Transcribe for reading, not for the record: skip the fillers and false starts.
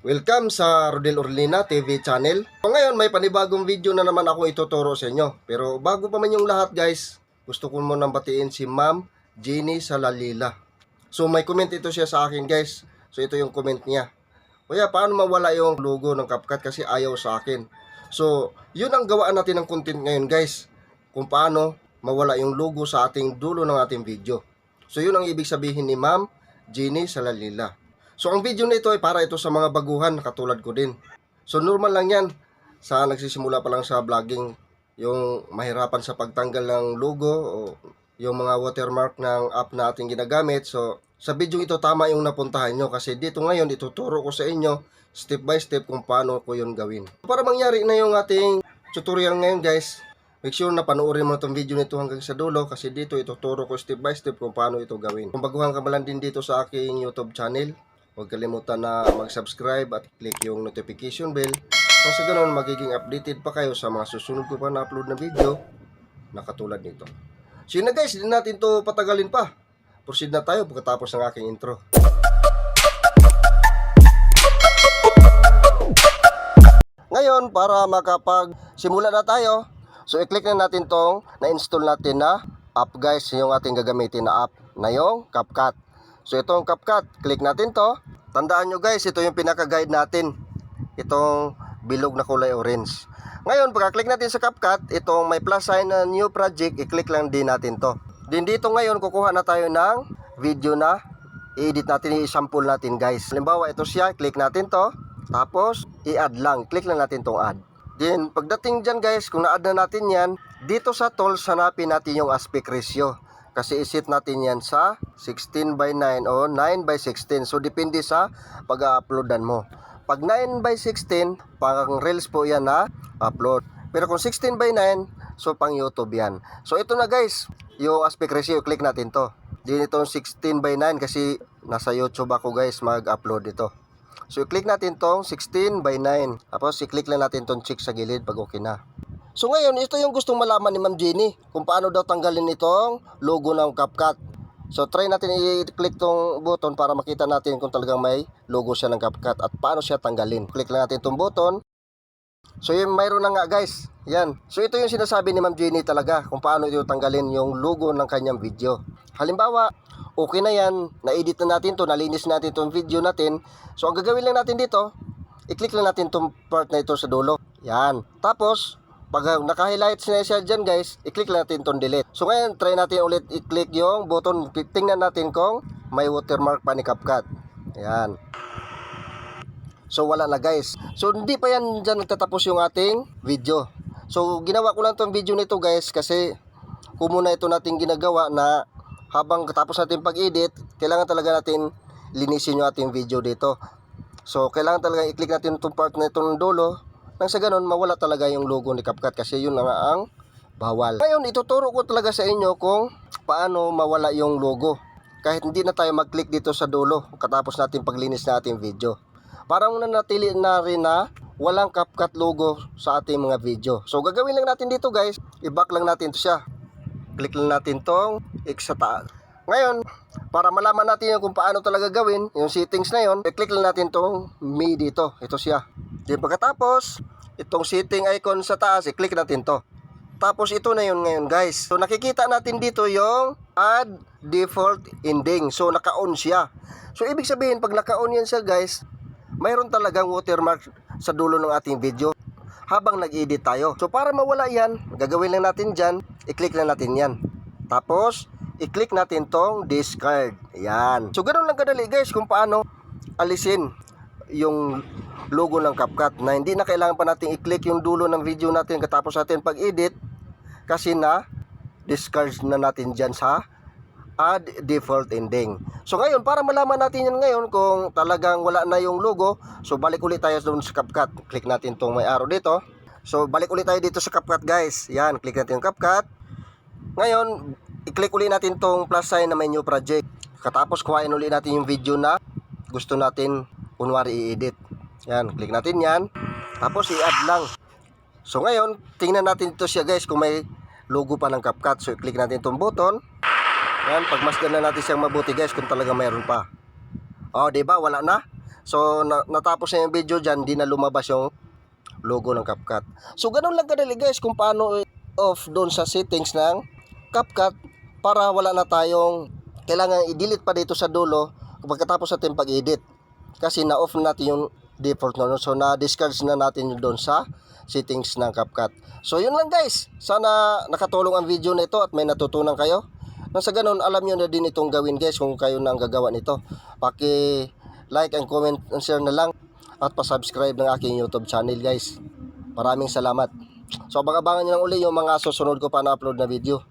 Welcome sa Rodel Orlina TV channel. Ngayon may panibagong video na naman ako ituturo sa inyo. Pero bago pa man yung lahat guys, gusto ko munang batiin si Ma'am Jenny Salalila. So may comment ito siya sa akin guys. So ito yung comment niya. Kuya, paano mawala yung logo ng CapCut kasi ayaw sa akin? So yun ang gawaan natin ng content ngayon guys. Kung paano mawala yung logo sa ating dulo ng ating video. So yun ang ibig sabihin ni Ma'am Jenny Salalila. So ang video nito ay para ito sa mga baguhan katulad ko din. So normal lang yan sa nagsisimula pa lang sa vlogging, yung mahirapan sa pagtanggal ng logo o yung mga watermark ng app na ating ginagamit. So sa video ito tama yung napuntahan nyo kasi dito ngayon ituturo ko sa inyo step by step kung paano ko yun gawin. Para mangyari na yung ating tutorial ngayon guys, make sure na panoorin mo itong video nito hanggang sa dulo kasi dito ituturo ko step by step kung paano ito gawin. Kung baguhan ka man lang din dito sa aking YouTube channel, huwag kalimutan na mag-subscribe at click yung notification bell. Kung sa ganun, magiging updated pa kayo sa mga susunod ko pa na upload na video na katulad nito. So yun na guys, hindi natin to patagalin pa. Proceed na tayo pagkatapos ng aking intro. Ngayon, para makapag-simula na tayo, so i-click na natin tong na-install natin na app guys, yung ating gagamitin na app na yung CapCut. So itong CapCut, click natin to. Tandaan nyo guys, ito yung pinaka-guide natin. Itong bilog na kulay orange. Ngayon, pagka-click natin sa CapCut, itong may plus sign na new project, i-click lang din natin to. Din dito ngayon, kukuha na tayo ng video na i-edit natin, i-sample natin guys. Halimbawa, ito siya, click natin to. Tapos, i-add lang. Click lang natin tong add. Then, pagdating dyan guys, kung na-add na natin yan, dito sa tools, hanapin natin yung aspect ratio. Kasi iset natin yan sa 16:9 o 9:16. So, depende sa pag-uploadan mo. Pag 9:16, pang Reels po yan na upload. Pero kung 16:9, so pang YouTube yan. So, ito na guys, yung aspect ratio. Click natin to. Din itong 16:9 kasi nasa YouTube ako guys mag-upload ito. So, i-click natin tong 16:9. Tapos, i-click lang natin tong check sa gilid pag okay na. So ngayon, ito yung gustong malaman ni Ma'am Jenny kung paano daw tanggalin itong logo ng CapCut. So try natin i-click tong button para makita natin kung talagang may logo siya ng CapCut at paano siya tanggalin. Click lang natin tong button. So yun, mayroon na nga guys. Yan. So ito yung sinasabi ni Ma'am Jenny talaga kung paano ito tanggalin yung logo ng kanyang video. Halimbawa, okay na yan, na-edit na natin to, nalinis natin itong video natin. So ang gagawin lang natin dito, i-click lang natin itong part na ito sa dulo. Yan. Tapos, pag naka-highlights na siya dyan guys, i-click natin itong delete. So ngayon, try natin ulit i-click yung button. Tingnan natin kung may watermark pa ni CapCut. Ayan. So wala na guys. So hindi pa yan dyan nagtatapos yung ating video. So ginawa ko lang itong video nito guys kasi kung muna ito natin ginagawa na habang katapos natin pag-edit, kailangan talaga natin linisin yung ating video dito. So kailangan talaga i-click natin itong part na itong dulo. Nang sa ganun, mawala talaga yung logo ni CapCut kasi yun na nga ang bawal. Ngayon, ituturo ko talaga sa inyo kung paano mawala yung logo. Kahit hindi na tayo mag-click dito sa dulo katapos natin paglinis na ating video. Para muna natili na rin na walang CapCut logo sa ating mga video. So, gagawin lang natin dito guys. I-back lang natin to siya. Click lang natin tong X sa taas. Ngayon, para malaman natin yung kung paano talaga gawin, yung settings na yun, i-click lang natin tong Me dito. Ito siya. Di pagkatapos, itong setting icon sa taas, i-click natin to. Tapos ito na yun ngayon guys. So nakikita natin dito yung add default ending. So naka-on siya. So ibig sabihin pag naka-on yan siya guys, mayroon talagang watermark sa dulo ng ating video habang nag-edit tayo. So para mawala yan, gagawin lang natin dyan, i-click lang natin yan. Tapos, i-click natin tong discard. Ayan. So ganoon lang kadali guys kung paano alisin yung logo ng CapCut na hindi na kailangan pa natin i-click yung dulo ng video natin katapos natin pag-edit kasi na discard na natin dyan sa add default ending. So ngayon, para malaman natin yan ngayon kung talagang wala na yung logo, so balik ulit tayo doon sa CapCut. Click natin tong may arrow dito. So balik ulit tayo dito sa CapCut guys. Yan, click natin yung CapCut. Ngayon, i-click ulit natin tong plus sign na may new project. Katapos kuhain ulit natin yung video na gusto natin kunwari i-edit. Yan, click natin yan. Tapos i-add lang. So ngayon, tingnan natin ito siya guys kung may logo pa ng CapCut. So i-click natin itong button. Yan, pagmasdan na natin siyang mabuti guys kung talaga mayroon pa. Oh, diba? Wala na. So natapos na yung video dyan, di na lumabas yung logo ng CapCut. So ganun lang kadali guys kung paano off doon sa settings ng CapCut para wala na tayong kailangan i-delete pa dito sa dulo pagkatapos natin pag-edit. Kasi na-off natin yung default na. So na-discard na natin yun doon sa settings ng CapCut. So yun lang guys. Sana nakatulong ang video na ito at may natutunan kayo. Nang sa ganun, alam nyo na din itong gawin guys kung kayo na ang gagawa nito. Like and comment and share na lang at pa-subscribe ng aking YouTube channel guys. Maraming salamat. So abang-abangan nyo lang uli yung mga susunod ko pa na upload na video.